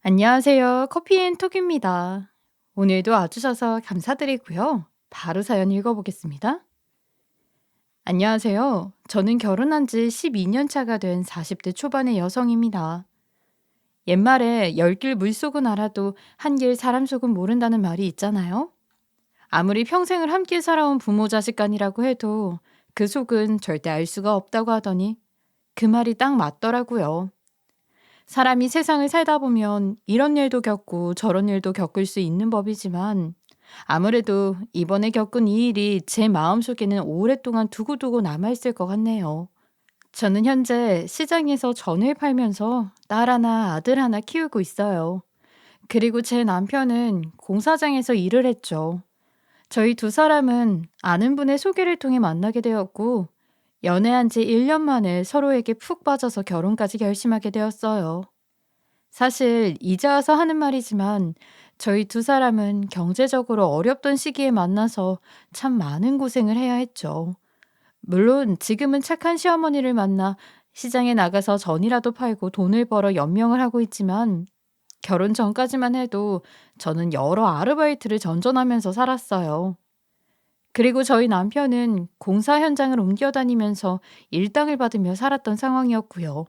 안녕하세요. 커피앤톡입니다. 오늘도 와주셔서 감사드리고요. 바로 사연 읽어보겠습니다. 안녕하세요. 저는 결혼한 지 12년 차가 된 40대 초반의 여성입니다. 옛말에 열 길 물속은 알아도 한 길 사람 속은 모른다는 말이 있잖아요. 아무리 평생을 함께 살아온 부모 자식 간이라고 해도 그 속은 절대 알 수가 없다고 하더니 그 말이 딱 맞더라고요. 사람이 세상을 살다 보면 이런 일도 겪고 저런 일도 겪을 수 있는 법이지만 아무래도 이번에 겪은 이 일이 제 마음속에는 오랫동안 두고두고 남아있을 것 같네요. 저는 현재 시장에서 전을 팔면서 딸 하나, 아들 하나 키우고 있어요. 그리고 제 남편은 공사장에서 일을 했죠. 저희 두 사람은 아는 분의 소개를 통해 만나게 되었고, 연애한 지 1년 만에 서로에게 푹 빠져서 결혼까지 결심하게 되었어요. 사실 이제 와서 하는 말이지만 저희 두 사람은 경제적으로 어렵던 시기에 만나서 참 많은 고생을 해야 했죠. 물론 지금은 착한 시어머니를 만나 시장에 나가서 전이라도 팔고 돈을 벌어 연명을 하고 있지만 결혼 전까지만 해도 저는 여러 아르바이트를 전전하면서 살았어요. 그리고 저희 남편은 공사 현장을 옮겨 다니면서 일당을 받으며 살았던 상황이었고요.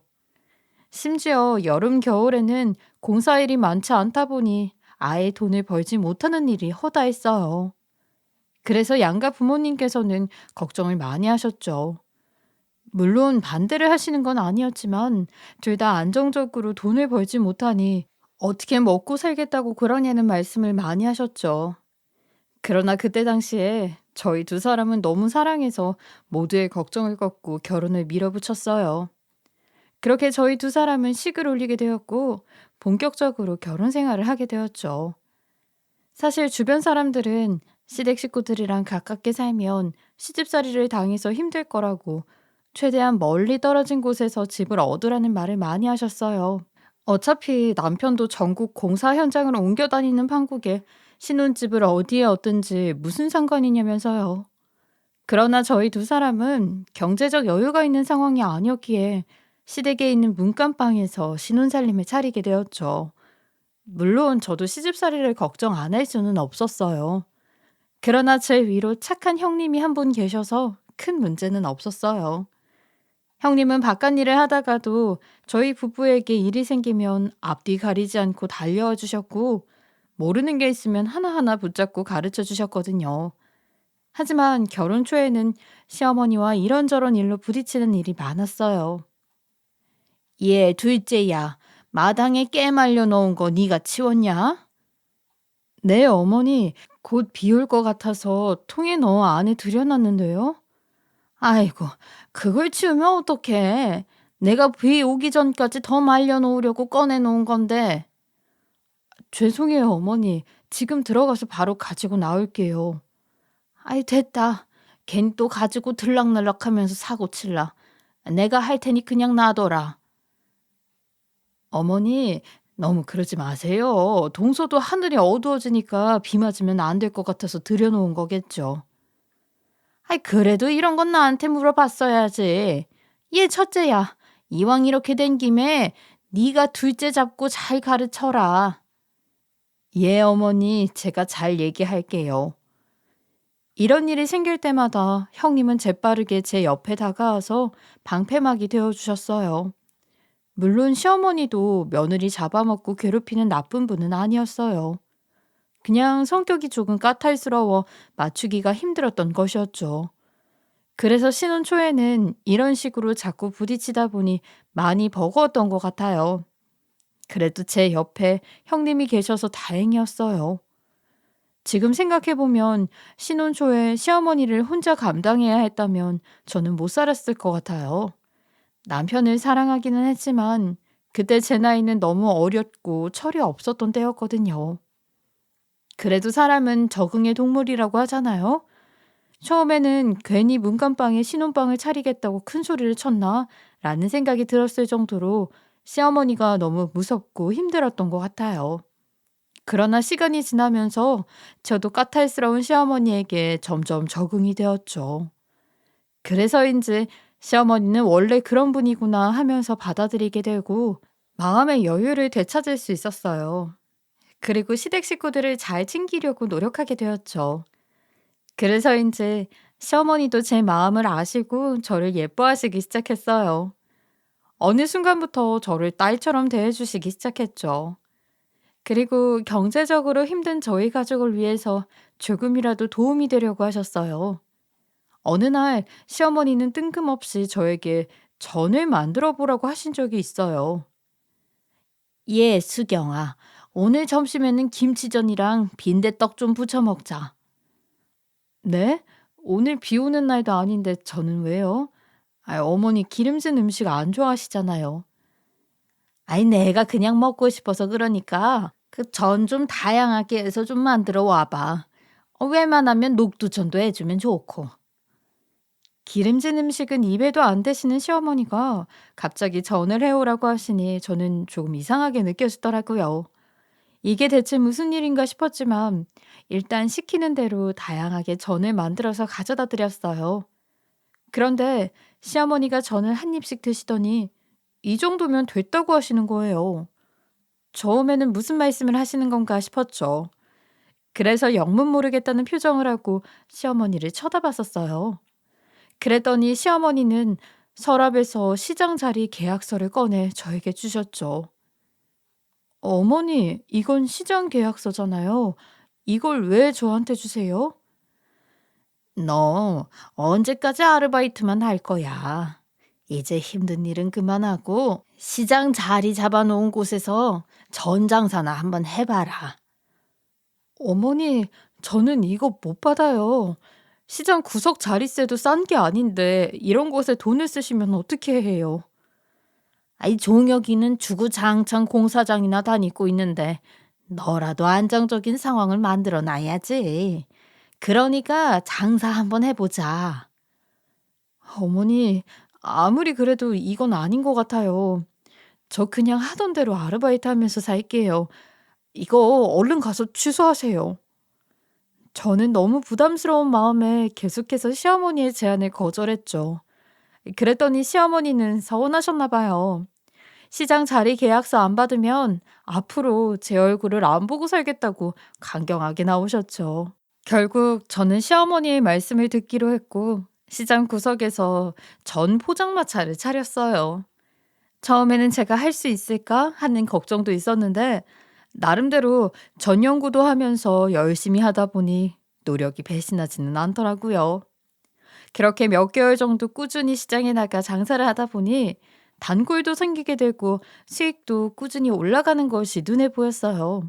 심지어 여름, 겨울에는 공사 일이 많지 않다 보니 아예 돈을 벌지 못하는 일이 허다했어요. 그래서 양가 부모님께서는 걱정을 많이 하셨죠. 물론 반대를 하시는 건 아니었지만 둘 다 안정적으로 돈을 벌지 못하니 어떻게 먹고 살겠다고 그러냐는 말씀을 많이 하셨죠. 그러나 그때 당시에 저희 두 사람은 너무 사랑해서 모두의 걱정을 꺾고 결혼을 밀어붙였어요. 그렇게 저희 두 사람은 식을 올리게 되었고 본격적으로 결혼 생활을 하게 되었죠. 사실 주변 사람들은 시댁 식구들이랑 가깝게 살면 시집살이를 당해서 힘들 거라고 최대한 멀리 떨어진 곳에서 집을 얻으라는 말을 많이 하셨어요. 어차피 남편도 전국 공사 현장을 옮겨 다니는 판국에 신혼집을 어디에 얻든지 무슨 상관이냐면서요. 그러나 저희 두 사람은 경제적 여유가 있는 상황이 아니었기에 시댁에 있는 문간방에서 신혼살림을 차리게 되었죠. 물론 저도 시집살이를 걱정 안 할 수는 없었어요. 그러나 제 위로 착한 형님이 한 분 계셔서 큰 문제는 없었어요. 형님은 바깥 일을 하다가도 저희 부부에게 일이 생기면 앞뒤 가리지 않고 달려와 주셨고, 모르는 게 있으면 하나하나 붙잡고 가르쳐 주셨거든요. 하지만 결혼 초에는 시어머니와 이런저런 일로 부딪히는 일이 많았어요. 얘 둘째야, 마당에 깨 말려 놓은 거 네가 치웠냐? 네, 어머니. 곧 비 올 것 같아서 통에 넣어 안에 들여놨는데요. 아이고, 그걸 치우면 어떡해. 내가 비 오기 전까지 더 말려 놓으려고 꺼내 놓은 건데. 죄송해요, 어머니. 지금 들어가서 바로 가지고 나올게요. 아이, 됐다. 걘 또 가지고 들락날락 하면서 사고 칠라. 내가 할 테니 그냥 놔둬라. 어머니, 너무 그러지 마세요. 동서도 하늘이 어두워지니까 비 맞으면 안 될 것 같아서 들여놓은 거겠죠. 아이, 그래도 이런 건 나한테 물어봤어야지. 얘 첫째야. 이왕 이렇게 된 김에 네가 둘째 잡고 잘 가르쳐라. 예, 어머니, 제가 잘 얘기할게요. 이런 일이 생길 때마다 형님은 재빠르게 제 옆에 다가와서 방패막이 되어주셨어요. 물론 시어머니도 며느리 잡아먹고 괴롭히는 나쁜 분은 아니었어요. 그냥 성격이 조금 까탈스러워 맞추기가 힘들었던 것이었죠. 그래서 신혼 초에는 이런 식으로 자꾸 부딪히다 보니 많이 버거웠던 것 같아요. 그래도 제 옆에 형님이 계셔서 다행이었어요. 지금 생각해보면 신혼 초에 시어머니를 혼자 감당해야 했다면 저는 못 살았을 것 같아요. 남편을 사랑하기는 했지만 그때 제 나이는 너무 어렸고 철이 없었던 때였거든요. 그래도 사람은 적응의 동물이라고 하잖아요. 처음에는 괜히 문간방에 신혼방을 차리겠다고 큰 소리를 쳤나? 라는 생각이 들었을 정도로 시어머니가 너무 무섭고 힘들었던 것 같아요. 그러나 시간이 지나면서 저도 까탈스러운 시어머니에게 점점 적응이 되었죠. 그래서인지 시어머니는 원래 그런 분이구나 하면서 받아들이게 되고 마음의 여유를 되찾을 수 있었어요. 그리고 시댁 식구들을 잘 챙기려고 노력하게 되었죠. 그래서인지 시어머니도 제 마음을 아시고 저를 예뻐하시기 시작했어요. 어느 순간부터 저를 딸처럼 대해주시기 시작했죠. 그리고 경제적으로 힘든 저희 가족을 위해서 조금이라도 도움이 되려고 하셨어요. 어느 날 시어머니는 뜬금없이 저에게 전을 만들어 보라고 하신 적이 있어요. 예, 수경아. 오늘 점심에는 김치전이랑 빈대떡 좀 부쳐 먹자. 네? 오늘 비 오는 날도 아닌데 저는 왜요? 어머니 기름진 음식 안 좋아하시잖아요. 아니, 내가 그냥 먹고 싶어서 그러니까 그 전 좀 다양하게 해서 좀 만들어 와봐. 웬만하면 녹두전도 해주면 좋고. 기름진 음식은 입에도 안 대시는 시어머니가 갑자기 전을 해오라고 하시니 저는 조금 이상하게 느껴지더라고요. 이게 대체 무슨 일인가 싶었지만 일단 시키는 대로 다양하게 전을 만들어서 가져다 드렸어요. 그런데 시어머니가 전을 한 입씩 드시더니 이 정도면 됐다고 하시는 거예요. 처음에는 무슨 말씀을 하시는 건가 싶었죠. 그래서 영문 모르겠다는 표정을 하고 시어머니를 쳐다봤었어요. 그랬더니 시어머니는 서랍에서 시장 자리 계약서를 꺼내 저에게 주셨죠. 어머니, 이건 시장 계약서잖아요. 이걸 왜 저한테 주세요? 너 언제까지 아르바이트만 할 거야? 이제 힘든 일은 그만하고 시장 자리 잡아놓은 곳에서 전장사나 한번 해봐라. 어머니, 저는 이거 못 받아요. 시장 구석 자릿세도 싼 게 아닌데 이런 곳에 돈을 쓰시면 어떻게 해요? 아이, 종혁이는 주구장창 공사장이나 다니고 있는데 너라도 안정적인 상황을 만들어 놔야지. 그러니까 장사 한번 해보자. 어머니, 아무리 그래도 이건 아닌 것 같아요. 저 그냥 하던 대로 아르바이트 하면서 살게요. 이거 얼른 가서 취소하세요. 저는 너무 부담스러운 마음에 계속해서 시어머니의 제안을 거절했죠. 그랬더니 시어머니는 서운하셨나 봐요. 시장 자리 계약서 안 받으면 앞으로 제 얼굴을 안 보고 살겠다고 강경하게 나오셨죠. 결국 저는 시어머니의 말씀을 듣기로 했고 시장 구석에서 전 포장마차를 차렸어요. 처음에는 제가 할 수 있을까 하는 걱정도 있었는데 나름대로 전 연구도 하면서 열심히 하다 보니 노력이 배신하지는 않더라고요. 그렇게 몇 개월 정도 꾸준히 시장에 나가 장사를 하다 보니 단골도 생기게 되고 수익도 꾸준히 올라가는 것이 눈에 보였어요.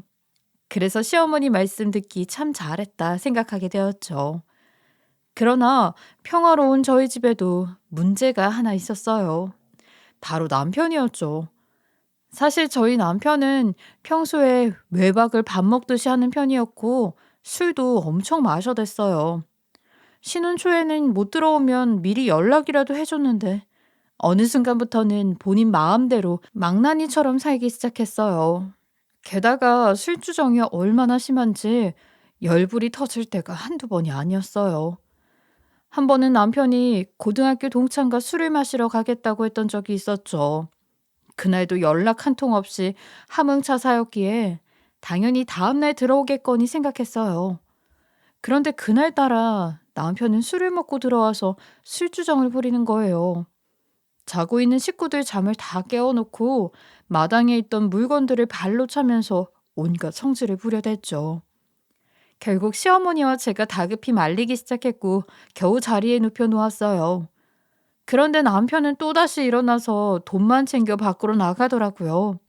그래서 시어머니 말씀 듣기 참 잘했다 생각하게 되었죠. 그러나 평화로운 저희 집에도 문제가 하나 있었어요. 바로 남편이었죠. 사실 저희 남편은 평소에 외박을 밥 먹듯이 하는 편이었고 술도 엄청 마셔댔어요. 신혼 초에는 못 들어오면 미리 연락이라도 해줬는데 어느 순간부터는 본인 마음대로 망나니처럼 살기 시작했어요. 게다가 술주정이 얼마나 심한지 열불이 터질 때가 한두 번이 아니었어요. 한 번은 남편이 고등학교 동창과 술을 마시러 가겠다고 했던 적이 있었죠. 그날도 연락 한 통 없이 함흥차사였기에 당연히 다음날 들어오겠거니 생각했어요. 그런데 그날따라 남편은 술을 먹고 들어와서 술주정을 부리는 거예요. 자고 있는 식구들 잠을 다 깨워놓고 마당에 있던 물건들을 발로 차면서 온갖 성질을 부려댔죠. 결국 시어머니와 제가 다급히 말리기 시작했고 겨우 자리에 눕혀 놓았어요. 그런데 남편은 또다시 일어나서 돈만 챙겨 밖으로 나가더라고요.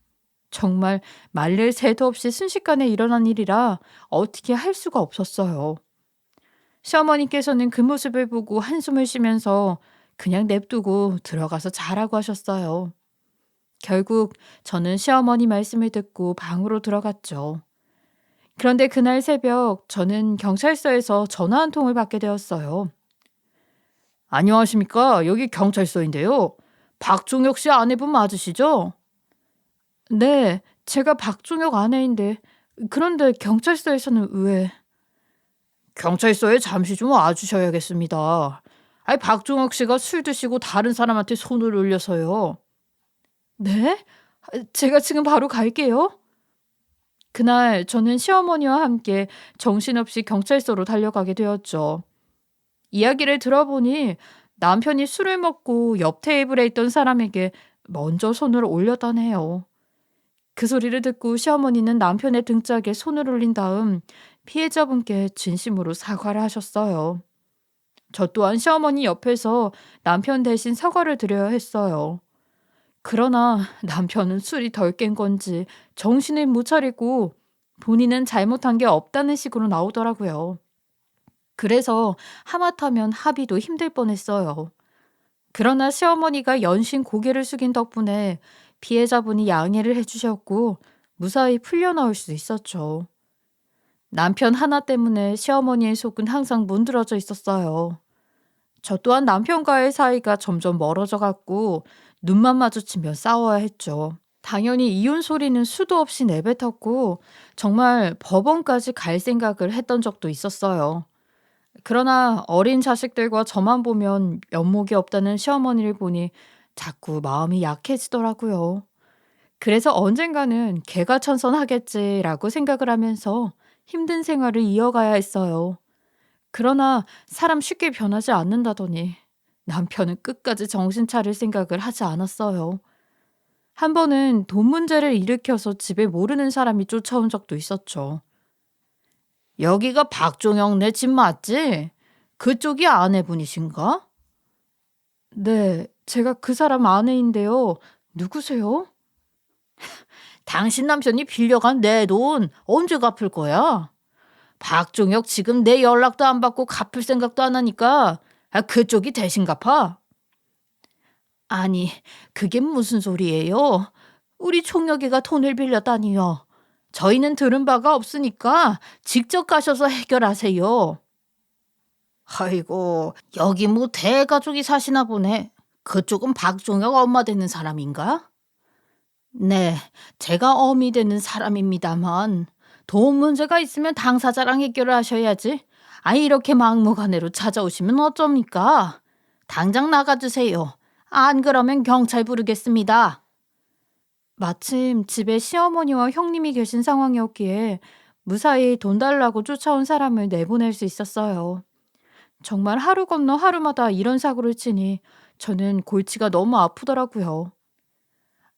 정말 말릴 새도 없이 순식간에 일어난 일이라 어떻게 할 수가 없었어요. 시어머니께서는 그 모습을 보고 한숨을 쉬면서 그냥 냅두고 들어가서 자라고 하셨어요. 결국 저는 시어머니 말씀을 듣고 방으로 들어갔죠. 그런데 그날 새벽 저는 경찰서에서 전화 한 통을 받게 되었어요. 안녕하십니까? 여기 경찰서인데요. 박종혁 씨 아내분 맞으시죠? 네, 제가 박종혁 아내인데 그런데 경찰서에서는 왜? 경찰서에 잠시 좀 와주셔야겠습니다. 아니, 박종혁 씨가 술 드시고 다른 사람한테 손을 올려서요. 네? 제가 지금 바로 갈게요. 그날 저는 시어머니와 함께 정신없이 경찰서로 달려가게 되었죠. 이야기를 들어보니 남편이 술을 먹고 옆 테이블에 있던 사람에게 먼저 손을 올렸다네요. 그 소리를 듣고 시어머니는 남편의 등짝에 손을 올린 다음 피해자분께 진심으로 사과를 하셨어요. 저 또한 시어머니 옆에서 남편 대신 사과를 드려야 했어요. 그러나 남편은 술이 덜 깬 건지 정신을 못 차리고 본인은 잘못한 게 없다는 식으로 나오더라고요. 그래서 하마터면 합의도 힘들 뻔했어요. 그러나 시어머니가 연신 고개를 숙인 덕분에 피해자분이 양해를 해주셨고 무사히 풀려나올 수 있었죠. 남편 하나 때문에 시어머니의 속은 항상 문드러져 있었어요. 저 또한 남편과의 사이가 점점 멀어져 갔고 눈만 마주치면 싸워야 했죠. 당연히 이혼 소리는 수도 없이 내뱉었고 정말 법원까지 갈 생각을 했던 적도 있었어요. 그러나 어린 자식들과 저만 보면 면목이 없다는 시어머니를 보니 자꾸 마음이 약해지더라고요. 그래서 언젠가는 개가천선하겠지라고 생각을 하면서 힘든 생활을 이어가야 했어요. 그러나 사람 쉽게 변하지 않는다더니 남편은 끝까지 정신 차릴 생각을 하지 않았어요. 한 번은 돈 문제를 일으켜서 집에 모르는 사람이 쫓아온 적도 있었죠. 여기가 박종영네 집 맞지? 그쪽이 아내분이신가? 네, 제가 그 사람 아내인데요. 누구세요? 당신 남편이 빌려간 내 돈 언제 갚을 거야? 박종혁 지금 내 연락도 안 받고 갚을 생각도 안 하니까 그쪽이 대신 갚아. 아니, 그게 무슨 소리예요? 우리 총혁이가 돈을 빌렸다니요. 저희는 들은 바가 없으니까 직접 가셔서 해결하세요. 아이고, 여기 뭐 대가족이 사시나 보네. 그쪽은 박종혁 엄마 되는 사람인가? 네, 제가 어미 되는 사람입니다만 돈 문제가 있으면 당사자랑 해결을 하셔야지. 아니 이렇게 막무가내로 찾아오시면 어쩝니까? 당장 나가주세요. 안 그러면 경찰 부르겠습니다. 마침 집에 시어머니와 형님이 계신 상황이었기에 무사히 돈 달라고 쫓아온 사람을 내보낼 수 있었어요. 정말 하루 건너 하루마다 이런 사고를 치니 저는 골치가 너무 아프더라고요.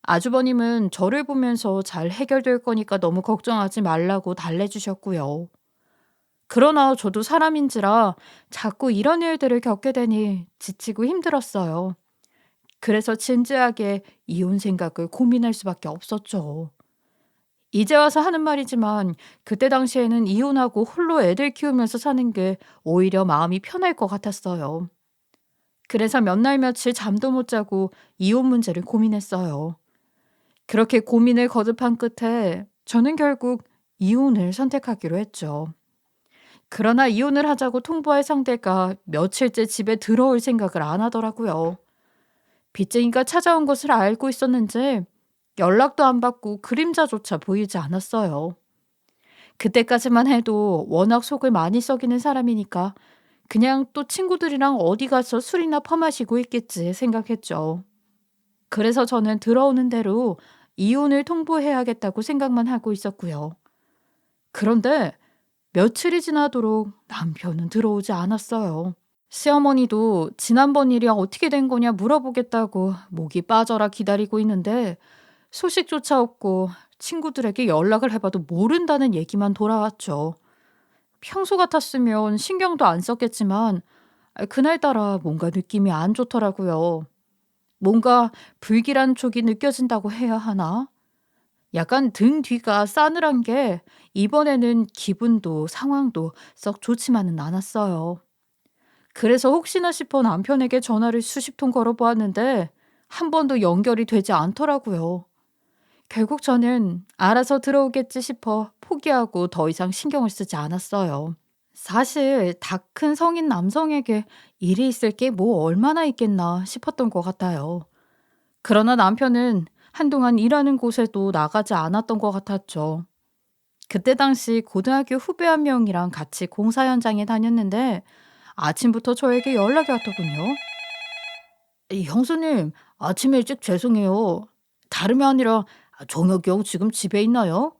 아주버님은 저를 보면서 잘 해결될 거니까 너무 걱정하지 말라고 달래주셨고요. 그러나 저도 사람인지라 자꾸 이런 일들을 겪게 되니 지치고 힘들었어요. 그래서 진지하게 이혼 생각을 고민할 수밖에 없었죠. 이제 와서 하는 말이지만 그때 당시에는 이혼하고 홀로 애들 키우면서 사는 게 오히려 마음이 편할 것 같았어요. 그래서 몇 날 며칠 잠도 못 자고 이혼 문제를 고민했어요. 그렇게 고민을 거듭한 끝에 저는 결국 이혼을 선택하기로 했죠. 그러나 이혼을 하자고 통보할 상대가 며칠째 집에 들어올 생각을 안 하더라고요. 빚쟁이가 찾아온 것을 알고 있었는지 연락도 안 받고 그림자조차 보이지 않았어요. 그때까지만 해도 워낙 속을 많이 썩이는 사람이니까 그냥 또 친구들이랑 어디 가서 술이나 퍼마시고 있겠지 생각했죠. 그래서 저는 들어오는 대로 이혼을 통보해야겠다고 생각만 하고 있었고요. 그런데 며칠이 지나도록 남편은 들어오지 않았어요. 시어머니도 지난번 일이 어떻게 된 거냐 물어보겠다고 목이 빠져라 기다리고 있는데 소식조차 없고 친구들에게 연락을 해봐도 모른다는 얘기만 돌아왔죠. 평소 같았으면 신경도 안 썼겠지만 그날따라 뭔가 느낌이 안 좋더라고요. 뭔가 불길한 쪽이 느껴진다고 해야 하나? 약간 등 뒤가 싸늘한 게 이번에는 기분도 상황도 썩 좋지만은 않았어요. 그래서 혹시나 싶어 남편에게 전화를 수십 통 걸어보았는데 한 번도 연결이 되지 않더라고요. 결국 저는 알아서 들어오겠지 싶어 포기하고 더 이상 신경을 쓰지 않았어요. 사실 다 큰 성인 남성에게 일이 있을 게 뭐 얼마나 있겠나 싶었던 것 같아요. 그러나 남편은 한동안 일하는 곳에도 나가지 않았던 것 같았죠. 그때 당시 고등학교 후배 한 명이랑 같이 공사 현장에 다녔는데 아침부터 저에게 연락이 왔더군요. 형수님, 아침 일찍 죄송해요. 다름이 아니라 종혁이 형 지금 집에 있나요?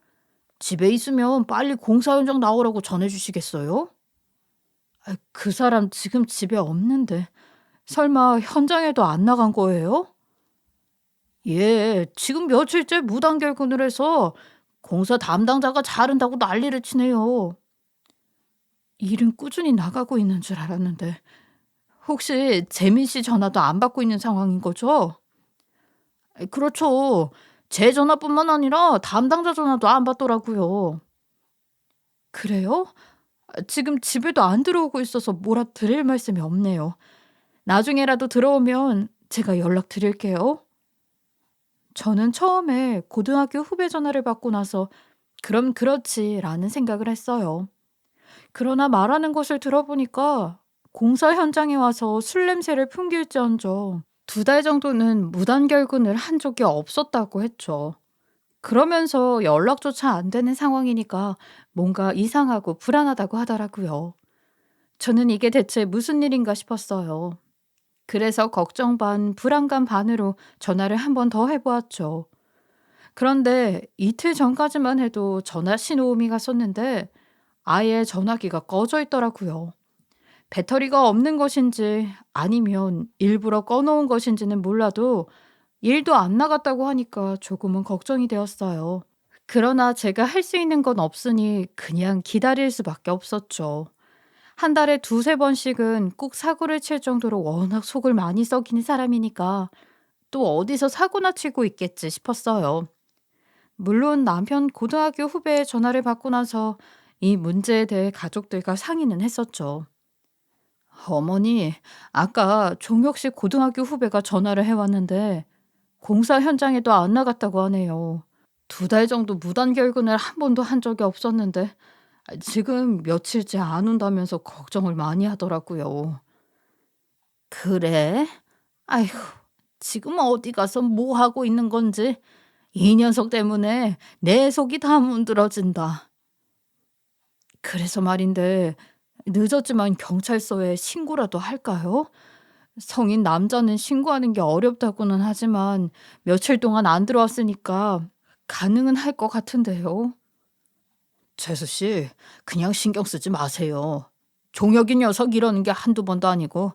집에 있으면 빨리 공사 현장 나오라고 전해주시겠어요? 그 사람 지금 집에 없는데 설마 현장에도 안 나간 거예요? 예, 지금 며칠째 무단결근을 해서 공사 담당자가 자른다고 난리를 치네요. 일은 꾸준히 나가고 있는 줄 알았는데 혹시 재민 씨 전화도 안 받고 있는 상황인 거죠? 그렇죠. 제 전화뿐만 아니라 담당자 전화도 안 받더라고요. 그래요? 지금 집에도 안 들어오고 있어서 뭐라 드릴 말씀이 없네요. 나중에라도 들어오면 제가 연락드릴게요. 저는 처음에 고등학교 후배 전화를 받고 나서 그럼 그렇지라는 생각을 했어요. 그러나 말하는 것을 들어보니까 공사 현장에 와서 술 냄새를 풍길지언정 2달 정도는 무단결근을 한 적이 없었다고 했죠. 그러면서 연락조차 안 되는 상황이니까 뭔가 이상하고 불안하다고 하더라고요. 저는 이게 대체 무슨 일인가 싶었어요. 그래서 걱정 반, 불안감 반으로 전화를 한 번 더 해보았죠. 그런데 이틀 전까지만 해도 전화 신호음이 갔었는데 아예 전화기가 꺼져 있더라고요. 배터리가 없는 것인지 아니면 일부러 꺼놓은 것인지는 몰라도 일도 안 나갔다고 하니까 조금은 걱정이 되었어요. 그러나 제가 할 수 있는 건 없으니 그냥 기다릴 수밖에 없었죠. 한 달에 두세 번씩은 꼭 사고를 칠 정도로 워낙 속을 많이 썩이는 사람이니까 또 어디서 사고나 치고 있겠지 싶었어요. 물론 남편 고등학교 후배의 전화를 받고 나서 이 문제에 대해 가족들과 상의는 했었죠. 어머니, 아까 종혁 씨 고등학교 후배가 전화를 해왔는데 공사 현장에도 안 나갔다고 하네요. 2달 정도 무단결근을 한 번도 한 적이 없었는데 지금 며칠째 안 온다면서 걱정을 많이 하더라고요. 그래? 아이고, 지금 어디 가서 뭐 하고 있는 건지 이 녀석 때문에 내 속이 다 문드러진다. 그래서 말인데 늦었지만 경찰서에 신고라도 할까요? 성인 남자는 신고하는 게 어렵다고는 하지만 며칠 동안 안 들어왔으니까 가능은 할 것 같은데요. 재수 씨, 그냥 신경 쓰지 마세요. 종혁이 녀석 이러는 게 한두 번도 아니고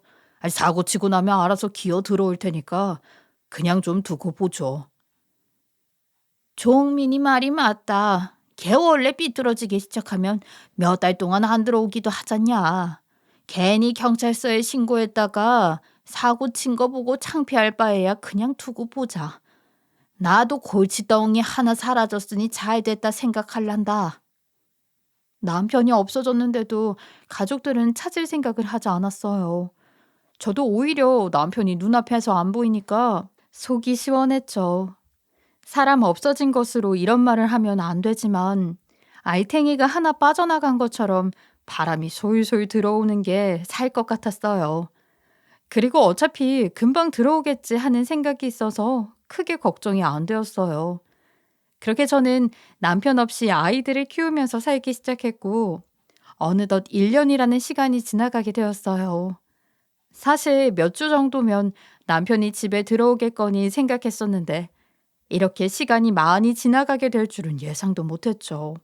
사고 치고 나면 알아서 기어 들어올 테니까 그냥 좀 두고 보죠. 종민이 말이 맞다. 걔 원래 삐뚤어지기 시작하면 몇 달 동안 안 들어오기도 하잖냐. 괜히 경찰서에 신고했다가 사고 친 거 보고 창피할 바에야 그냥 두고 보자. 나도 골칫덩이 하나 사라졌으니 잘 됐다 생각할란다. 남편이 없어졌는데도 가족들은 찾을 생각을 하지 않았어요. 저도 오히려 남편이 눈앞에서 안 보이니까 속이 시원했죠. 사람 없어진 것으로 이런 말을 하면 안 되지만 알탱이가 하나 빠져나간 것처럼 바람이 솔솔 들어오는 게 살 것 같았어요. 그리고 어차피 금방 들어오겠지 하는 생각이 있어서 크게 걱정이 안 되었어요. 그렇게 저는 남편 없이 아이들을 키우면서 살기 시작했고 어느덧 1년이라는 시간이 지나가게 되었어요. 사실 몇 주 정도면 남편이 집에 들어오겠거니 생각했었는데 이렇게 시간이 많이 지나가게 될 줄은 예상도 못했죠.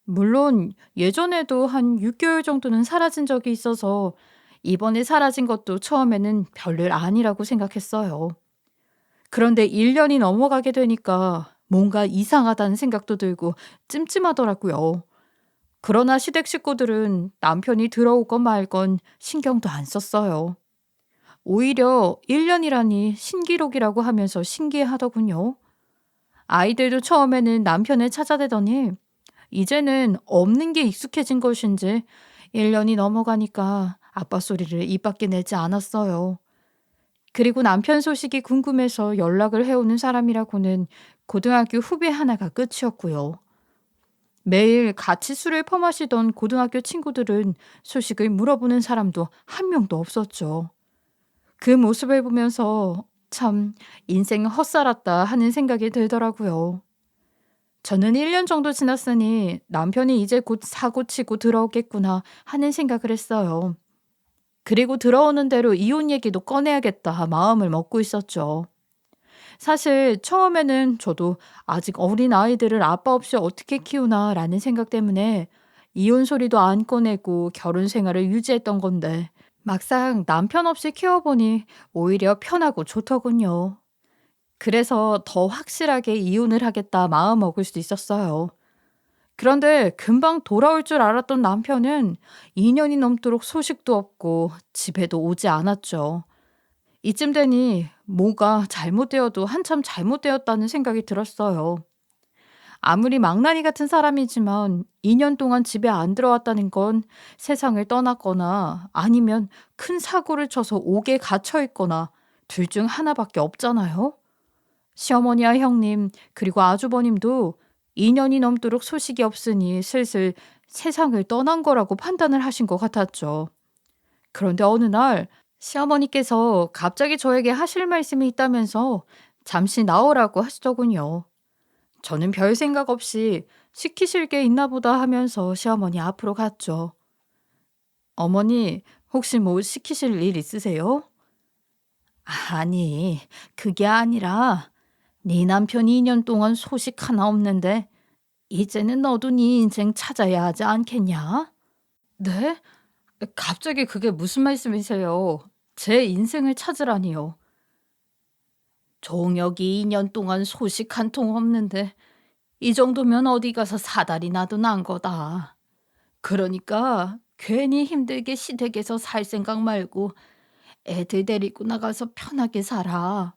물론 예전에도 한 6개월 정도는 사라진 적이 있어서 이번에 사라진 것도 처음에는 별일 아니라고 생각했어요. 그런데 1년이 넘어가게 되니까 뭔가 이상하다는 생각도 들고 찜찜하더라고요. 그러나 시댁 식구들은 남편이 들어오건 말건 신경도 안 썼어요. 오히려 1년이라니 신기록이라고 하면서 신기해하더군요. 아이들도 처음에는 남편을 찾아대더니 이제는 없는 게 익숙해진 것인지 1년이 넘어가니까 아빠 소리를 입 밖에 내지 않았어요. 그리고 남편 소식이 궁금해서 연락을 해오는 사람이라고는 고등학교 후배 하나가 끝이었고요. 매일 같이 술을 퍼마시던 고등학교 친구들은 소식을 물어보는 사람도 한 명도 없었죠. 그 모습을 보면서 참 인생 헛살았다 하는 생각이 들더라고요. 저는 1년 정도 지났으니 남편이 이제 곧 사고치고 들어오겠구나 하는 생각을 했어요. 그리고 들어오는 대로 이혼 얘기도 꺼내야겠다 마음을 먹고 있었죠. 사실 처음에는 저도 '아직 어린 아이들을 아빠 없이 어떻게 키우나.'라는 생각 때문에 이혼 소리도 안 꺼내고 결혼 생활을 유지했던 건데 막상 남편 없이 키워보니 오히려 편하고 좋더군요. 그래서 더 확실하게 이혼을 하겠다 마음먹을 수 있었어요. 그런데 금방 돌아올 줄 알았던 남편은 2년이 넘도록 소식도 없고 집에도 오지 않았죠. 이쯤 되니 뭐가 잘못되어도 한참 잘못되었다는 생각이 들었어요. 아무리 망나니 같은 사람이지만 2년 동안 집에 안 들어왔다는 건 세상을 떠났거나 아니면 큰 사고를 쳐서 옥에 갇혀 있거나 둘 중 하나밖에 없잖아요. 시어머니와 형님, 그리고 아주버님도 2년이 넘도록 소식이 없으니 슬슬 세상을 떠난 거라고 판단을 하신 것 같았죠. 그런데 어느 날 시어머니께서 갑자기 저에게 하실 말씀이 있다면서 잠시 나오라고 하시더군요. 저는 별 생각 없이 시키실 게 있나 보다 하면서 시어머니 앞으로 갔죠. 어머니, 혹시 뭐 시키실 일 있으세요? 아니, 그게 아니라 네 남편 2년 동안 소식 하나 없는데 이제는 너도 네 인생 찾아야 하지 않겠냐? 네? 갑자기 그게 무슨 말씀이세요? 제 인생을 찾으라니요. 종혁이 2년 동안 소식 한 통 없는데 이 정도면 어디 가서 사달이 나도 난 거다. 그러니까 괜히 힘들게 시댁에서 살 생각 말고 애들 데리고 나가서 편하게 살아.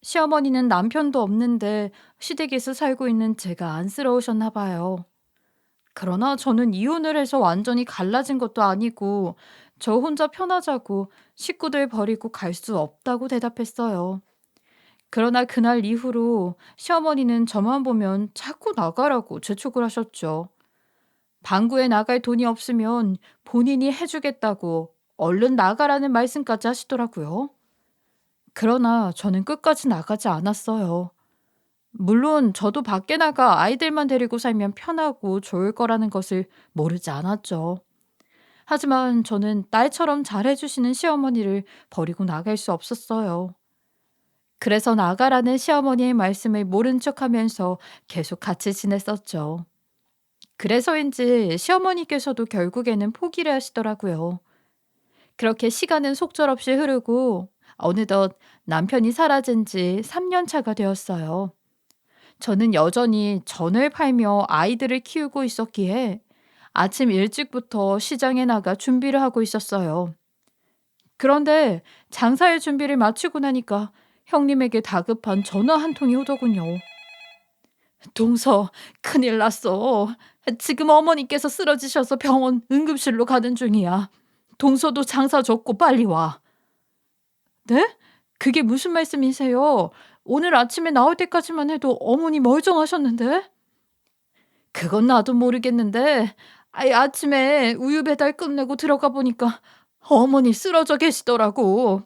시어머니는 남편도 없는데 시댁에서 살고 있는 제가 안쓰러우셨나 봐요. 그러나 저는 이혼을 해서 완전히 갈라진 것도 아니고 저 혼자 편하자고 식구들 버리고 갈 수 없다고 대답했어요. 그러나 그날 이후로 시어머니는 저만 보면 자꾸 나가라고 재촉을 하셨죠. 방구에 나갈 돈이 없으면 본인이 해주겠다고 얼른 나가라는 말씀까지 하시더라고요. 그러나 저는 끝까지 나가지 않았어요. 물론 저도 밖에 나가 아이들만 데리고 살면 편하고 좋을 거라는 것을 모르지 않았죠. 하지만 저는 딸처럼 잘해주시는 시어머니를 버리고 나갈 수 없었어요. 그래서 나가라는 시어머니의 말씀을 모른 척하면서 계속 같이 지냈었죠. 그래서인지 시어머니께서도 결국에는 포기를 하시더라고요. 그렇게 시간은 속절없이 흐르고 어느덧 남편이 사라진 지 3년 차가 되었어요. 저는 여전히 전을 팔며 아이들을 키우고 있었기에 아침 일찍부터 시장에 나가 준비를 하고 있었어요. 그런데 장사의 준비를 마치고 나니까 형님에게 다급한 전화 한 통이 오더군요. 동서, 큰일 났어. 지금 어머니께서 쓰러지셔서 병원 응급실로 가는 중이야. 동서도 장사 접고 빨리 와. 네? 그게 무슨 말씀이세요? 오늘 아침에 나올 때까지만 해도 어머니 멀쩡하셨는데? 그건 나도 모르겠는데, 아침에 우유 배달 끝내고 들어가 보니까 어머니 쓰러져 계시더라고.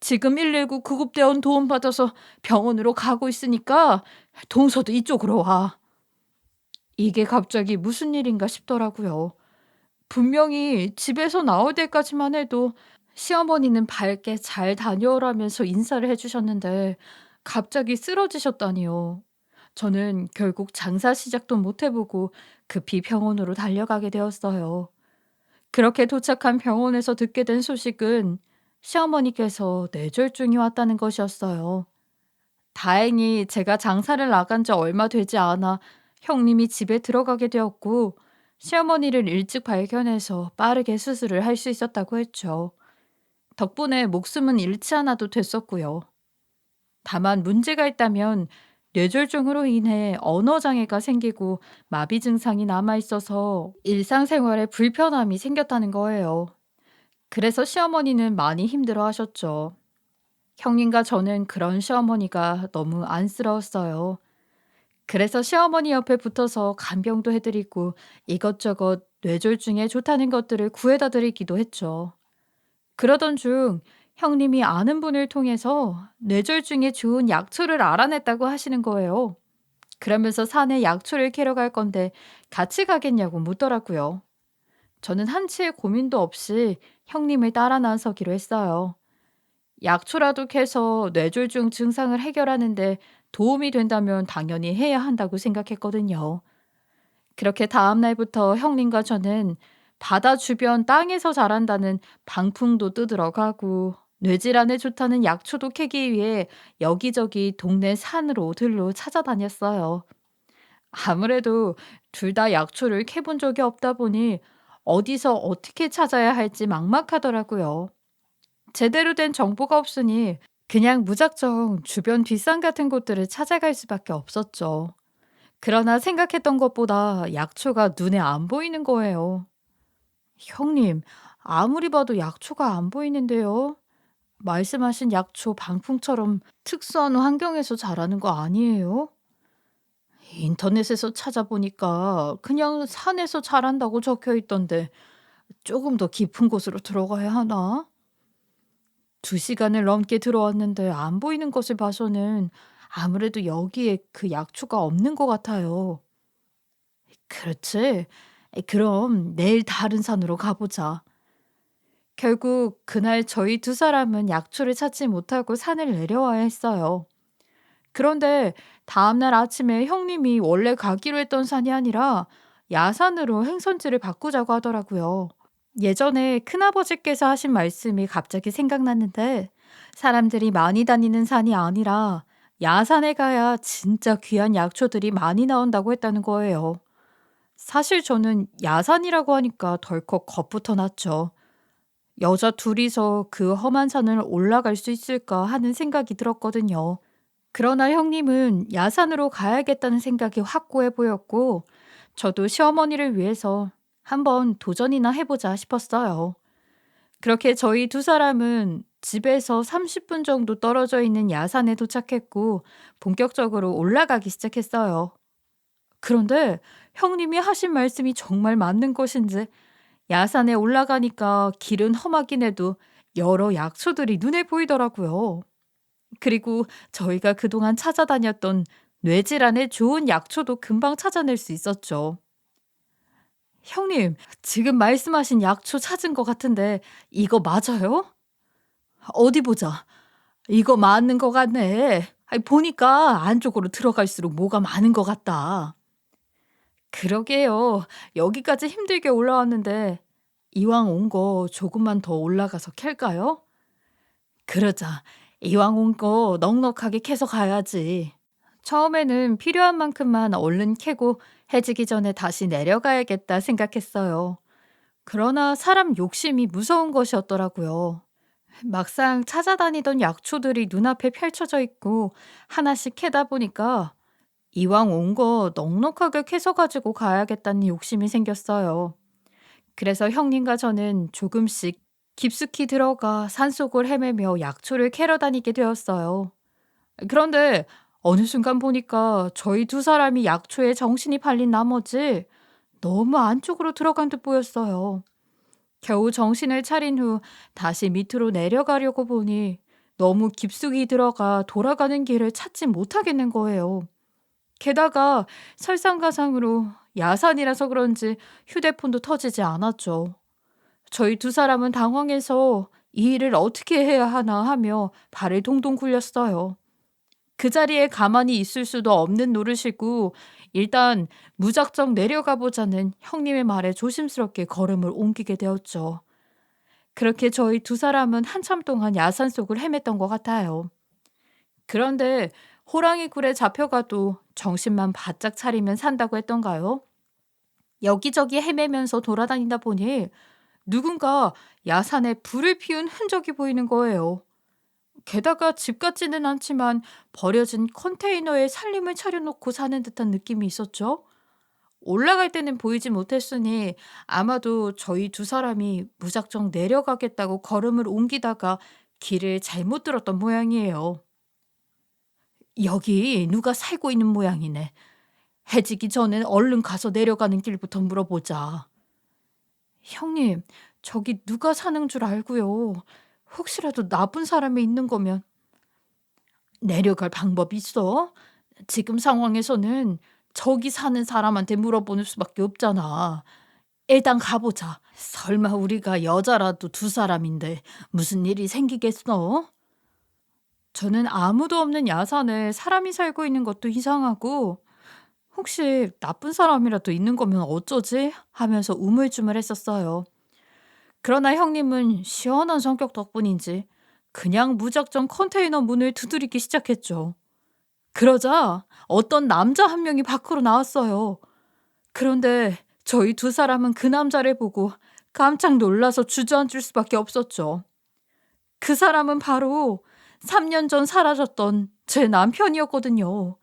지금 119 구급대원 도움 받아서 병원으로 가고 있으니까 동서도 이쪽으로 와. 이게 갑자기 무슨 일인가 싶더라고요. 분명히 집에서 나올 때까지만 해도 시어머니는 밝게 잘 다녀오라면서 인사를 해 주셨는데 갑자기 쓰러지셨다니요. 저는 결국 장사 시작도 못 해 보고 급히 병원으로 달려가게 되었어요. 그렇게 도착한 병원에서 듣게 된 소식은 시어머니께서 뇌졸중이 왔다는 것이었어요. 다행히 제가 장사를 나간 지 얼마 되지 않아 형님이 집에 들어가게 되었고 시어머니를 일찍 발견해서 빠르게 수술을 할 수 있었다고 했죠. 덕분에 목숨은 잃지 않아도 됐었고요. 다만 문제가 있다면 뇌졸중으로 인해 언어 장애가 생기고 마비 증상이 남아 있어서 일상생활에 불편함이 생겼다는 거예요. 그래서 시어머니는 많이 힘들어 하셨죠. 형님과 저는 그런 시어머니가 너무 안쓰러웠어요. 그래서 시어머니 옆에 붙어서 간병도 해드리고 이것저것 뇌졸중에 좋다는 것들을 구해다 드리기도 했죠. 그러던 중 형님이 아는 분을 통해서 뇌졸중에 좋은 약초를 알아냈다고 하시는 거예요. 그러면서 산에 약초를 캐러 갈 건데 같이 가겠냐고 묻더라고요. 저는 한치의 고민도 없이 형님을 따라 나서기로 했어요. 약초라도 캐서 뇌졸중 증상을 해결하는데 도움이 된다면 당연히 해야 한다고 생각했거든요. 그렇게 다음 날부터 형님과 저는 바다 주변 땅에서 자란다는 방풍도 뜯으러 가고 뇌질환에 좋다는 약초도 캐기 위해 여기저기 동네 산으로 들로 찾아다녔어요. 아무래도 둘 다 약초를 캐본 적이 없다 보니 어디서 어떻게 찾아야 할지 막막하더라고요. 제대로 된 정보가 없으니 그냥 무작정 주변 뒷산 같은 곳들을 찾아갈 수밖에 없었죠. 그러나 생각했던 것보다 약초가 눈에 안 보이는 거예요. 형님, 아무리 봐도 약초가 안 보이는데요. 말씀하신 약초 방풍처럼 특수한 환경에서 자라는 거 아니에요? 인터넷에서 찾아보니까 그냥 산에서 자란다고 적혀 있던데 조금 더 깊은 곳으로 들어가야 하나? 2시간을 넘게 들어왔는데 안 보이는 것을 봐서는 아무래도 여기에 그 약초가 없는 것 같아요. 그렇지? 그럼 내일 다른 산으로 가보자. 결국 그날 저희 2사람은 약초를 찾지 못하고 산을 내려와야 했어요. 그런데 다음날 아침에 형님이 원래 가기로 했던 산이 아니라 야산으로 행선지를 바꾸자고 하더라고요. 예전에 큰아버지께서 하신 말씀이 갑자기 생각났는데 사람들이 많이 다니는 산이 아니라 야산에 가야 진짜 귀한 약초들이 많이 나온다고 했다는 거예요. 사실 저는 야산이라고 하니까 덜컥 겁부터 났죠. 여자 둘이서 그 험한 산을 올라갈 수 있을까 하는 생각이 들었거든요. 그러나 형님은 야산으로 가야겠다는 생각이 확고해 보였고, 저도 시어머니를 위해서 한번 도전이나 해보자 싶었어요. 그렇게 저희 2사람은 집에서 30분 정도 떨어져 있는 야산에 도착했고, 본격적으로 올라가기 시작했어요. 그런데 형님이 하신 말씀이 정말 맞는 것인지 야산에 올라가니까 길은 험하긴 해도 여러 약초들이 눈에 보이더라고요. 그리고 저희가 그동안 찾아다녔던 뇌질환에 좋은 약초도 금방 찾아낼 수 있었죠. 형님, 지금 말씀하신 약초 찾은 것 같은데 이거 맞아요? 어디 보자. 이거 맞는 것 같네. 아이, 보니까 안쪽으로 들어갈수록 뭐가 많은 것 같다. 그러게요. 여기까지 힘들게 올라왔는데 이왕 온 거 조금만 더 올라가서 캘까요? 그러자. 이왕 온 거 넉넉하게 캐서 가야지. 처음에는 필요한 만큼만 얼른 캐고 해지기 전에 다시 내려가야겠다 생각했어요. 그러나 사람 욕심이 무서운 것이었더라고요. 막상 찾아다니던 약초들이 눈앞에 펼쳐져 있고 하나씩 캐다 보니까 이왕 온 거 넉넉하게 캐서 가지고 가야겠다는 욕심이 생겼어요. 그래서 형님과 저는 조금씩 깊숙이 들어가 산속을 헤매며 약초를 캐러 다니게 되었어요. 그런데 어느 순간 보니까 저희 2사람이 약초에 정신이 팔린 나머지 너무 안쪽으로 들어간 듯 보였어요. 겨우 정신을 차린 후 다시 밑으로 내려가려고 보니 너무 깊숙이 들어가 돌아가는 길을 찾지 못하겠는 거예요. 게다가 설상가상으로 야산이라서 그런지 휴대폰도 터지지 않았죠. 저희 2사람은 당황해서 이 일을 어떻게 해야 하나 하며 발을 동동 굴렸어요. 그 자리에 가만히 있을 수도 없는 노릇이고 일단 무작정 내려가 보자는 형님의 말에 조심스럽게 걸음을 옮기게 되었죠. 그렇게 저희 2사람은 한참 동안 야산 속을 헤맸던 것 같아요. 그런데 호랑이 굴에 잡혀가도 정신만 바짝 차리면 산다고 했던가요? 여기저기 헤매면서 돌아다니다 보니 누군가 야산에 불을 피운 흔적이 보이는 거예요. 게다가 집 같지는 않지만 버려진 컨테이너에 살림을 차려놓고 사는 듯한 느낌이 있었죠. 올라갈 때는 보이지 못했으니 아마도 저희 2사람이 무작정 내려가겠다고 걸음을 옮기다가 길을 잘못 들었던 모양이에요. 여기 누가 살고 있는 모양이네. 해지기 전에 얼른 가서 내려가는 길부터 물어보자. 형님, 저기 누가 사는 줄 알고요. 혹시라도 나쁜 사람이 있는 거면 내려갈 방법 있어? 지금 상황에서는 저기 사는 사람한테 물어보는 수밖에 없잖아. 일단 가보자. 설마 우리가 여자라도 2사람인데 무슨 일이 생기겠어? 저는 아무도 없는 야산에 사람이 살고 있는 것도 이상하고, 혹시 나쁜 사람이라도 있는 거면 어쩌지? 하면서 우물쭈물했었어요. 그러나 형님은 시원한 성격 덕분인지 그냥 무작정 컨테이너 문을 두드리기 시작했죠. 그러자 어떤 남자 한 명이 밖으로 나왔어요. 그런데 저희 두 사람은 그 남자를 보고 깜짝 놀라서 주저앉을 수밖에 없었죠. 그 사람은 바로 3년 전 사라졌던 제 남편이었거든요.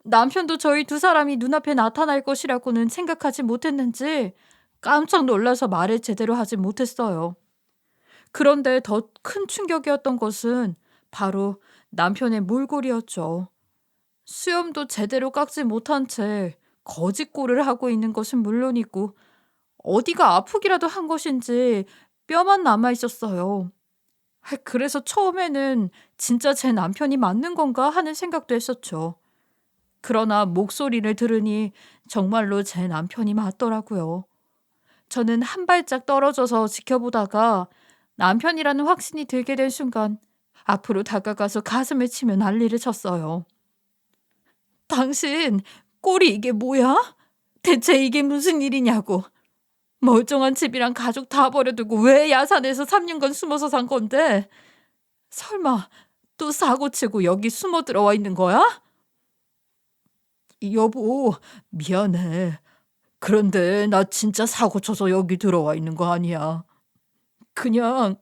남편도 저희 두 사람이 눈앞에 나타날 것이라고는 생각하지 못했는지 깜짝 놀라서 말을 제대로 하지 못했어요. 그런데 더 큰 충격이었던 것은 바로 남편의 몰골이었죠. 수염도 제대로 깎지 못한 채 거짓골을 하고 있는 것은 물론이고 어디가 아프기라도 한 것인지 뼈만 남아 있었어요. 그래서 처음에는 진짜 제 남편이 맞는 건가 하는 생각도 했었죠. 그러나 목소리를 들으니 정말로 제 남편이 맞더라고요. 저는 한 발짝 떨어져서 지켜보다가 남편이라는 확신이 들게 된 순간 앞으로 다가가서 가슴을 치며 난리를 쳤어요. 당신, 꼴이 이게 뭐야? 대체 이게 무슨 일이냐고. 멀쩡한 집이랑 가족 다 버려두고 왜 야산에서 3년간 숨어서 산 건데? 설마 또 사고 치고 여기 숨어 들어와 있는 거야? 여보, 미안해. 그런데 나 진짜 사고 쳐서 여기 들어와 있는 거 아니야. 그냥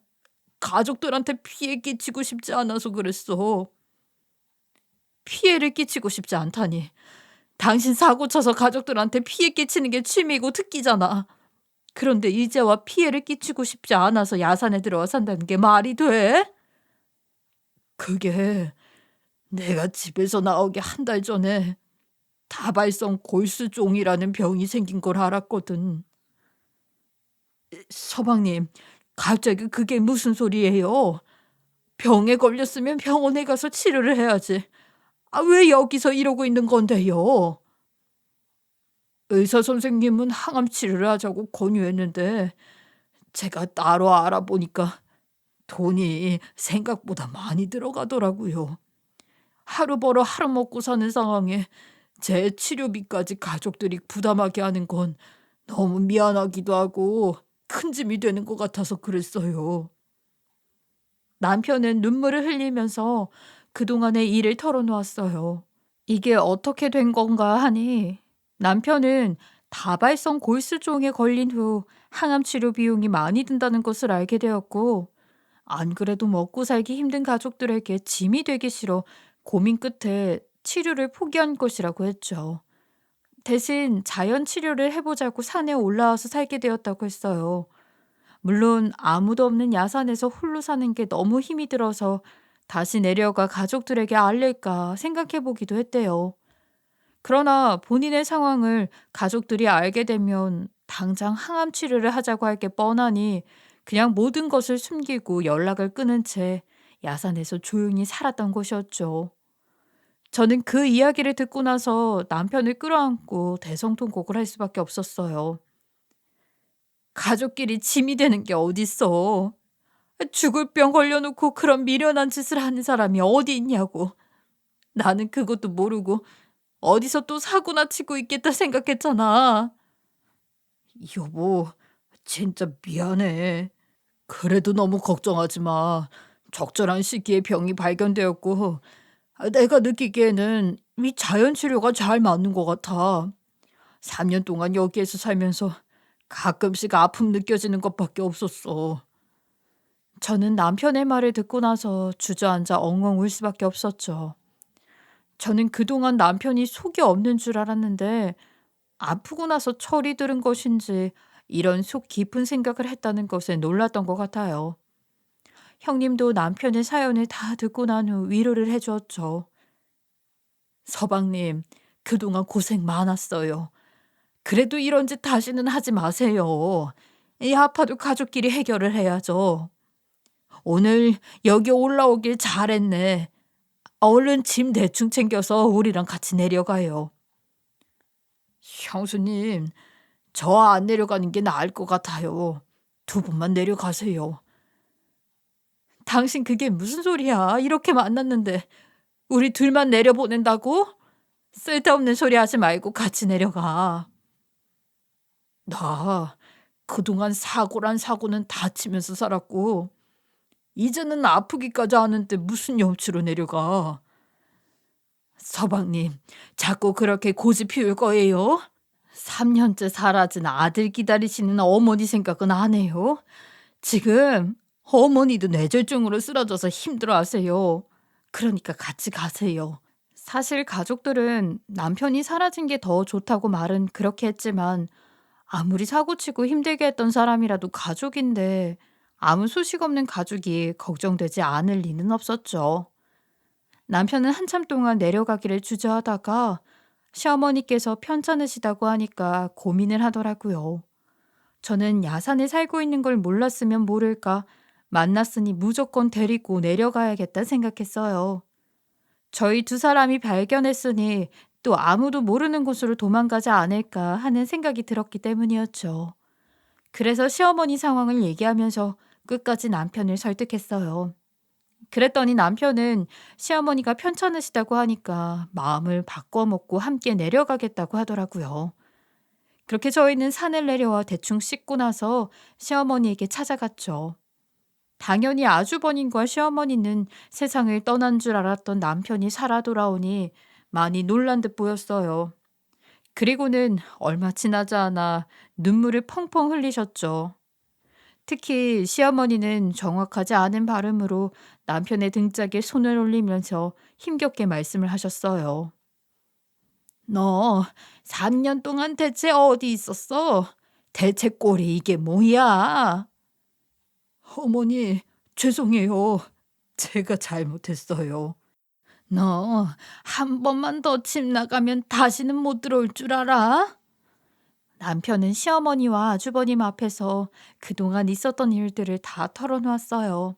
가족들한테 피해 끼치고 싶지 않아서 그랬어. 피해를 끼치고 싶지 않다니. 당신 사고 쳐서 가족들한테 피해 끼치는 게 취미고 특기잖아. 그런데 이제와 피해를 끼치고 싶지 않아서 야산에 들어와 산다는 게 말이 돼? 그게 내가 집에서 나오기 한 달 전에 다발성 골수종이라는 병이 생긴 걸 알았거든. 서방님, 갑자기 그게 무슨 소리예요? 병에 걸렸으면 병원에 가서 치료를 해야지. 왜 여기서 이러고 있는 건데요? 의사 선생님은 항암 치료를 하자고 권유했는데 제가 따로 알아보니까 돈이 생각보다 많이 들어가더라고요. 하루 벌어 하루 먹고 사는 상황에 제 치료비까지 가족들이 부담하게 하는 건 너무 미안하기도 하고 큰 짐이 되는 것 같아서 그랬어요. 남편은 눈물을 흘리면서 그동안의 일을 털어놓았어요. 이게 어떻게 된 건가 하니 남편은 다발성 골수종에 걸린 후 항암 치료 비용이 많이 든다는 것을 알게 되었고, 안 그래도 먹고 살기 힘든 가족들에게 짐이 되기 싫어 고민 끝에 치료를 포기한 것이라고 했죠. 대신 자연 치료를 해보자고 산에 올라와서 살게 되었다고 했어요. 물론 아무도 없는 야산에서 홀로 사는 게 너무 힘이 들어서 다시 내려가 가족들에게 알릴까 생각해 보기도 했대요. 그러나 본인의 상황을 가족들이 알게 되면 당장 항암 치료를 하자고 할 게 뻔하니 그냥 모든 것을 숨기고 연락을 끊은 채 야산에서 조용히 살았던 것이었죠. 저는 그 이야기를 듣고 나서 남편을 끌어안고 대성통곡을 할 수밖에 없었어요. 가족끼리 짐이 되는 게 어딨어. 죽을 병 걸려놓고 그런 미련한 짓을 하는 사람이 어디 있냐고. 나는 그것도 모르고 어디서 또 사고나 치고 있겠다 생각했잖아. 여보, 진짜 미안해. 그래도 너무 걱정하지 마. 적절한 시기에 병이 발견되었고, 내가 느끼기에는 이 자연 치료가 잘 맞는 것 같아. 3년 동안 여기에서 살면서 가끔씩 아픔 느껴지는 것밖에 없었어. 저는 남편의 말을 듣고 나서 주저앉아 엉엉 울 수밖에 없었죠. 저는 그동안 남편이 속이 없는 줄 알았는데 아프고 나서 철이 들은 것인지 이런 속 깊은 생각을 했다는 것에 놀랐던 것 같아요. 형님도 남편의 사연을 다 듣고 난 후 위로를 해주었죠. 서방님, 그동안 고생 많았어요. 그래도 이런 짓 다시는 하지 마세요. 이 아파도 가족끼리 해결을 해야죠. 오늘 여기 올라오길 잘했네. 얼른 짐 대충 챙겨서 우리랑 같이 내려가요. 형수님, 저 안 내려가는 게 나을 것 같아요. 두 분만 내려가세요. 당신 그게 무슨 소리야? 이렇게 만났는데 우리 둘만 내려보낸다고? 쓸데없는 소리 하지 말고 같이 내려가. 나 그동안 사고란 사고는 다치면서 살았고 이제는 아프기까지 하는데 무슨 염치로 내려가. 서방님, 자꾸 그렇게 고집 피울 거예요? 3년째 사라진 아들 기다리시는 어머니 생각은 안 해요? 지금 어머니도 뇌졸중으로 쓰러져서 힘들어하세요. 그러니까 같이 가세요. 사실 가족들은 남편이 사라진 게 더 좋다고 말은 그렇게 했지만 아무리 사고치고 힘들게 했던 사람이라도 가족인데 아무 소식 없는 가족이 걱정되지 않을 리는 없었죠. 남편은 한참 동안 내려가기를 주저하다가 시어머니께서 편찮으시다고 하니까 고민을 하더라고요. 저는 야산에 살고 있는 걸 몰랐으면 모를까 만났으니 무조건 데리고 내려가야겠다 생각했어요. 저희 두 사람이 발견했으니 또 아무도 모르는 곳으로 도망가지 않을까 하는 생각이 들었기 때문이었죠. 그래서 시어머니 상황을 얘기하면서 끝까지 남편을 설득했어요. 그랬더니 남편은 시어머니가 편찮으시다고 하니까 마음을 바꿔먹고 함께 내려가겠다고 하더라고요. 그렇게 저희는 산을 내려와 대충 씻고 나서 시어머니에게 찾아갔죠. 당연히 아주버님과 시어머니는 세상을 떠난 줄 알았던 남편이 살아 돌아오니 많이 놀란 듯 보였어요. 그리고는 얼마 지나지 않아 눈물을 펑펑 흘리셨죠. 특히 시어머니는 정확하지 않은 발음으로 남편의 등짝에 손을 올리면서 힘겹게 말씀을 하셨어요. 너 3년 동안 대체 어디 있었어? 대체 꼴이 이게 뭐야? 어머니, 죄송해요. 제가 잘못했어요. 너 한 번만 더 집 나가면 다시는 못 들어올 줄 알아? 남편은 시어머니와 아주버님 앞에서 그동안 있었던 일들을 다 털어놓았어요.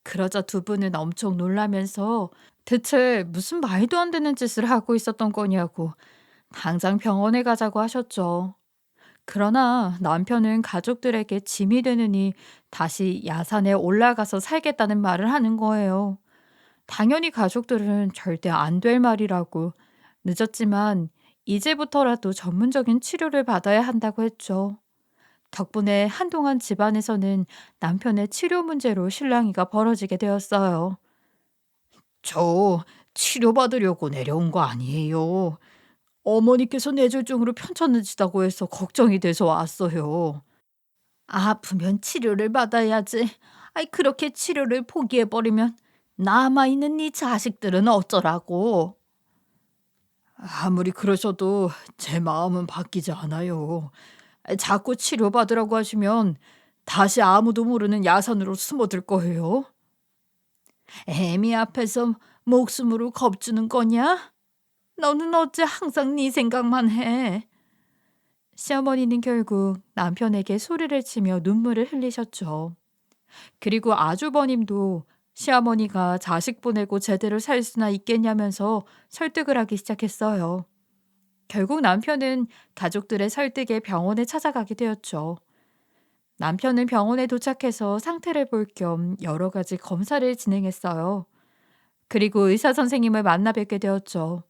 그러자 두 분은 엄청 놀라면서 대체 무슨 말도 안 되는 짓을 하고 있었던 거냐고 당장 병원에 가자고 하셨죠. 그러나 남편은 가족들에게 짐이 되느니 다시 야산에 올라가서 살겠다는 말을 하는 거예요. 당연히 가족들은 절대 안 될 말이라고 늦었지만 이제부터라도 전문적인 치료를 받아야 한다고 했죠. 덕분에 한동안 집안에서는 남편의 치료 문제로 실랑이가 벌어지게 되었어요. 저 치료받으려고 내려온 거 아니에요. 어머니께서 뇌졸중으로 편찮으시다고 해서 걱정이 돼서 왔어요. 아프면 치료를 받아야지. 아이 그렇게 치료를 포기해버리면 남아있는 네 자식들은 어쩌라고. 아무리 그러셔도 제 마음은 바뀌지 않아요. 자꾸 치료받으라고 하시면 다시 아무도 모르는 야산으로 숨어들 거예요. 애미 앞에서 목숨으로 겁주는 거냐? 너는 어째 항상 네 생각만 해. 시어머니는 결국 남편에게 소리를 치며 눈물을 흘리셨죠. 그리고 아주버님도 시어머니가 자식 보내고 제대로 살 수나 있겠냐면서 설득을 하기 시작했어요. 결국 남편은 가족들의 설득에 병원에 찾아가게 되었죠. 남편은 병원에 도착해서 상태를 볼 겸 여러 가지 검사를 진행했어요. 그리고 의사 선생님을 만나 뵙게 되었죠.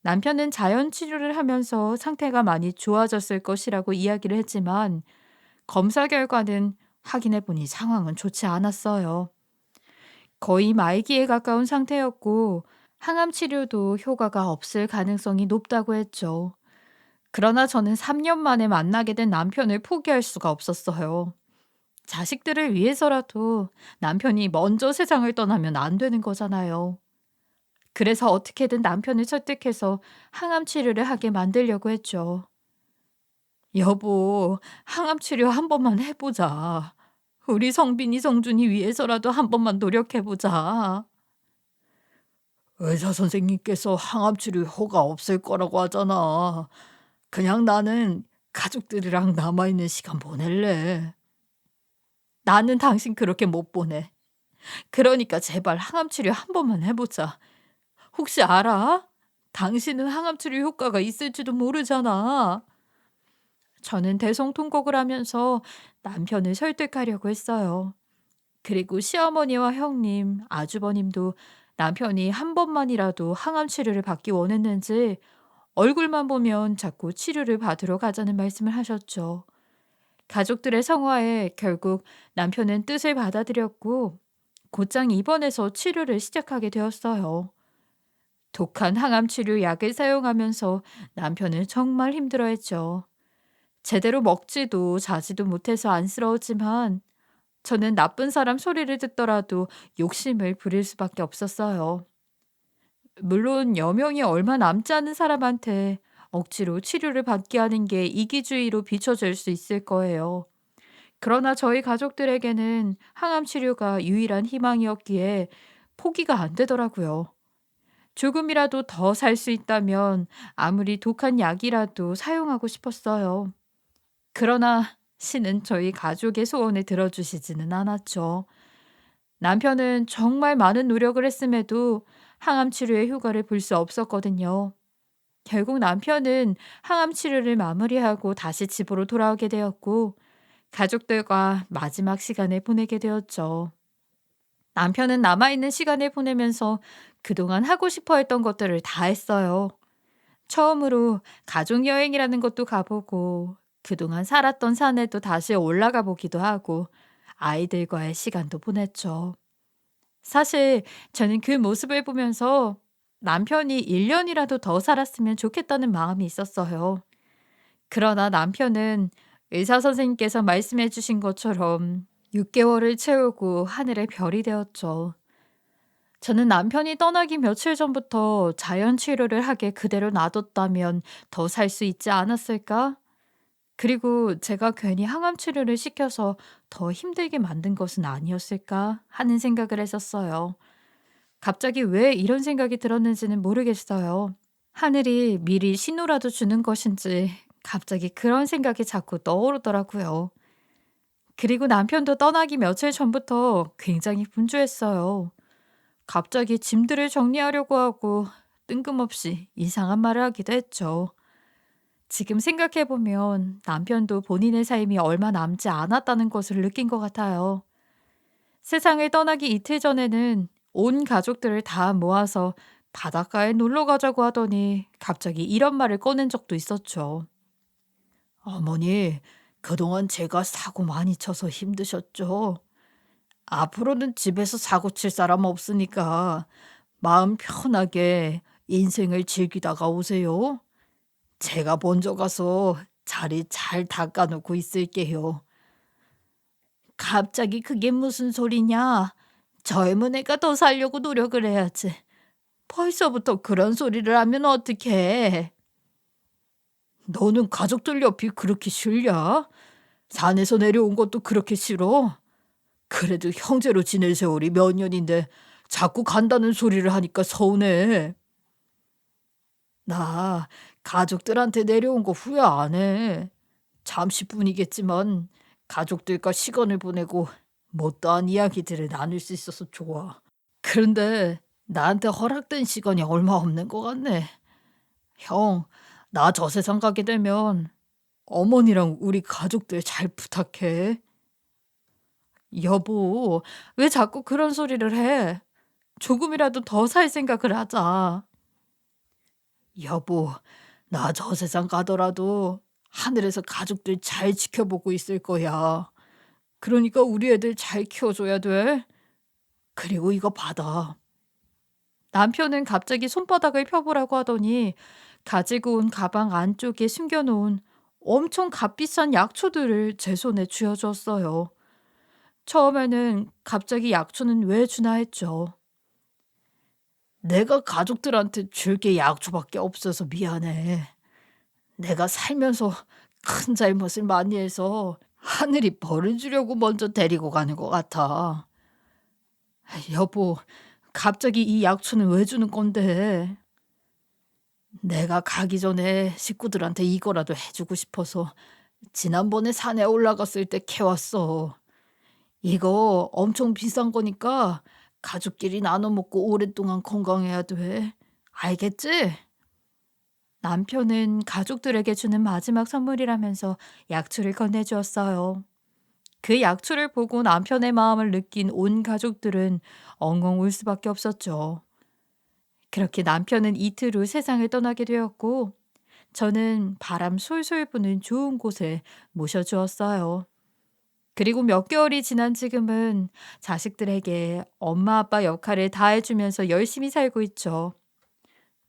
남편은 자연 치료를 하면서 상태가 많이 좋아졌을 것이라고 이야기를 했지만 검사 결과는 확인해 보니 상황은 좋지 않았어요. 거의 말기에 가까운 상태였고 항암 치료도 효과가 없을 가능성이 높다고 했죠. 그러나 저는 3년 만에 만나게 된 남편을 포기할 수가 없었어요. 자식들을 위해서라도 남편이 먼저 세상을 떠나면 안 되는 거잖아요. 그래서 어떻게든 남편을 설득해서 항암 치료를 하게 만들려고 했죠. 여보, 항암 치료 한 번만 해보자. 우리 성빈이, 성준이 위해서라도 한 번만 노력해보자. 의사 선생님께서 항암 치료 효과 없을 거라고 하잖아. 그냥 나는 가족들이랑 남아있는 시간 보낼래. 나는 당신 그렇게 못 보내. 그러니까 제발 항암 치료 한 번만 해보자. 혹시 알아? 당신은 항암 치료 효과가 있을지도 모르잖아. 저는 대성통곡을 하면서 남편을 설득하려고 했어요. 그리고 시어머니와 형님, 아주버님도 남편이 한 번만이라도 항암 치료를 받기 원했는지 얼굴만 보면 자꾸 치료를 받으러 가자는 말씀을 하셨죠. 가족들의 성화에 결국 남편은 뜻을 받아들였고 곧장 입원해서 치료를 시작하게 되었어요. 독한 항암 치료 약을 사용하면서 남편은 정말 힘들어했죠. 제대로 먹지도 자지도 못해서 안쓰러웠지만 저는 나쁜 사람 소리를 듣더라도 욕심을 부릴 수밖에 없었어요. 물론 여명이 얼마 남지 않은 사람한테 억지로 치료를 받게 하는 게 이기주의로 비춰질 수 있을 거예요. 그러나 저희 가족들에게는 항암 치료가 유일한 희망이었기에 포기가 안 되더라고요. 조금이라도 더 살 수 있다면 아무리 독한 약이라도 사용하고 싶었어요. 그러나 신은 저희 가족의 소원을 들어주시지는 않았죠. 남편은 정말 많은 노력을 했음에도 항암 치료의 효과를 볼 수 없었거든요. 결국 남편은 항암 치료를 마무리하고 다시 집으로 돌아오게 되었고, 가족들과 마지막 시간을 보내게 되었죠. 남편은 남아있는 시간을 보내면서 그동안 하고 싶어 했던 것들을 다 했어요. 처음으로 가족여행이라는 것도 가보고, 그동안 살았던 산에도 다시 올라가 보기도 하고, 아이들과의 시간도 보냈죠. 사실 저는 그 모습을 보면서 남편이 1년이라도 더 살았으면 좋겠다는 마음이 있었어요. 그러나 남편은 의사 선생님께서 말씀해 주신 것처럼 6개월을 채우고 하늘의 별이 되었죠. 저는 남편이 떠나기 며칠 전부터 자연 치료를 하게 그대로 놔뒀다면 더 살 수 있지 않았을까? 그리고 제가 괜히 항암 치료를 시켜서 더 힘들게 만든 것은 아니었을까 하는 생각을 했었어요. 갑자기 왜 이런 생각이 들었는지는 모르겠어요. 하늘이 미리 신호라도 주는 것인지 갑자기 그런 생각이 자꾸 떠오르더라고요. 그리고 남편도 떠나기 며칠 전부터 굉장히 분주했어요. 갑자기 짐들을 정리하려고 하고 뜬금없이 이상한 말을 하기도 했죠. 지금 생각해보면 남편도 본인의 삶이 얼마 남지 않았다는 것을 느낀 것 같아요. 세상을 떠나기 이틀 전에는 온 가족들을 다 모아서 바닷가에 놀러 가자고 하더니 갑자기 이런 말을 꺼낸 적도 있었죠. 어머니, 그동안 제가 사고 많이 쳐서 힘드셨죠? 앞으로는 집에서 사고 칠 사람 없으니까 마음 편하게 인생을 즐기다가 오세요. 제가 먼저 가서 자리 잘 닦아놓고 있을게요. 갑자기 그게 무슨 소리냐? 젊은 애가 더 살려고 노력을 해야지. 벌써부터 그런 소리를 하면 어떡해? 너는 가족들 옆이 그렇게 싫냐? 산에서 내려온 것도 그렇게 싫어? 그래도 형제로 지낼 세월이 몇 년인데 자꾸 간다는 소리를 하니까 서운해. 나 가족들한테 내려온 거 후회 안 해. 잠시뿐이겠지만 가족들과 시간을 보내고 못다한 이야기들을 나눌 수 있어서 좋아. 그런데 나한테 허락된 시간이 얼마 없는 것 같네. 형, 나 저 세상 가게 되면 어머니랑 우리 가족들 잘 부탁해. 여보, 왜 자꾸 그런 소리를 해? 조금이라도 더 살 생각을 하자. 여보, 나 저 세상 가더라도 하늘에서 가족들 잘 지켜보고 있을 거야. 그러니까 우리 애들 잘 키워줘야 돼. 그리고 이거 받아. 남편은 갑자기 손바닥을 펴보라고 하더니 가지고 온 가방 안쪽에 숨겨놓은 엄청 값비싼 약초들을 제 손에 쥐어줬어요. 처음에는 갑자기 약초는 왜 주나 했죠. 내가 가족들한테 줄 게 약초밖에 없어서 미안해. 내가 살면서 큰 잘못을 많이 해서 하늘이 벌을 주려고 먼저 데리고 가는 것 같아. 여보, 갑자기 이 약초는 왜 주는 건데? 내가 가기 전에 식구들한테 이거라도 해주고 싶어서 지난번에 산에 올라갔을 때 캐왔어. 이거 엄청 비싼 거니까 가족끼리 나눠 먹고 오랫동안 건강해야 돼. 알겠지? 남편은 가족들에게 주는 마지막 선물이라면서 약초를 건네주었어요. 그 약초를 보고 남편의 마음을 느낀 온 가족들은 엉엉 울 수밖에 없었죠. 그렇게 남편은 이틀 후 세상을 떠나게 되었고, 저는 바람 솔솔 부는 좋은 곳에 모셔주었어요. 그리고 몇 개월이 지난 지금은 자식들에게 엄마 아빠 역할을 다해주면서 열심히 살고 있죠.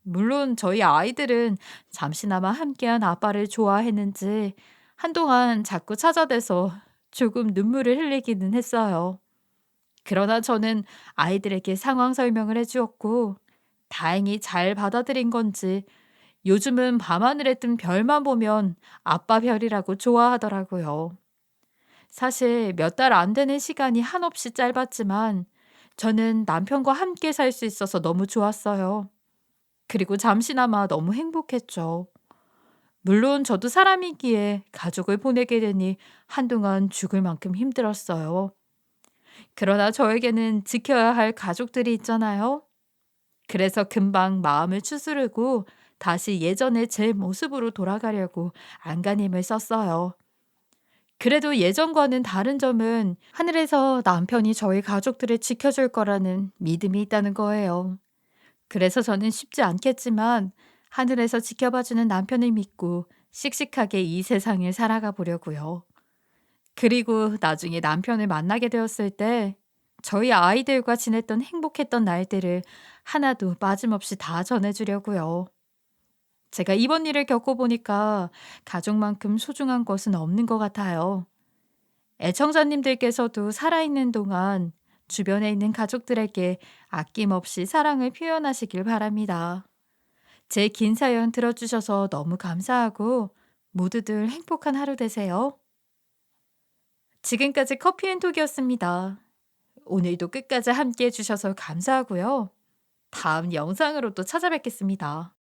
물론 저희 아이들은 잠시나마 함께한 아빠를 좋아했는지 한동안 자꾸 찾아대서 조금 눈물을 흘리기는 했어요. 그러나 저는 아이들에게 상황 설명을 해주었고, 다행히 잘 받아들인 건지 요즘은 밤하늘에 뜬 별만 보면 아빠 별이라고 좋아하더라고요. 사실 몇 달 안 되는 시간이 한없이 짧았지만 저는 남편과 함께 살 수 있어서 너무 좋았어요. 그리고 잠시나마 너무 행복했죠. 물론 저도 사람이기에 가족을 보내게 되니 한동안 죽을 만큼 힘들었어요. 그러나 저에게는 지켜야 할 가족들이 있잖아요. 그래서 금방 마음을 추스르고 다시 예전의 제 모습으로 돌아가려고 안간힘을 썼어요. 그래도 예전과는 다른 점은 하늘에서 남편이 저희 가족들을 지켜줄 거라는 믿음이 있다는 거예요. 그래서 저는 쉽지 않겠지만 하늘에서 지켜봐주는 남편을 믿고 씩씩하게 이 세상을 살아가 보려고요. 그리고 나중에 남편을 만나게 되었을 때 저희 아이들과 지냈던 행복했던 날들을 하나도 빠짐없이 다 전해주려고요. 제가 이번 일을 겪어보니까 가족만큼 소중한 것은 없는 것 같아요. 애청자님들께서도 살아있는 동안 주변에 있는 가족들에게 아낌없이 사랑을 표현하시길 바랍니다. 제 긴 사연 들어주셔서 너무 감사하고 모두들 행복한 하루 되세요. 지금까지 커피앤톡이었습니다. 오늘도 끝까지 함께 해주셔서 감사하고요. 다음 영상으로 또 찾아뵙겠습니다.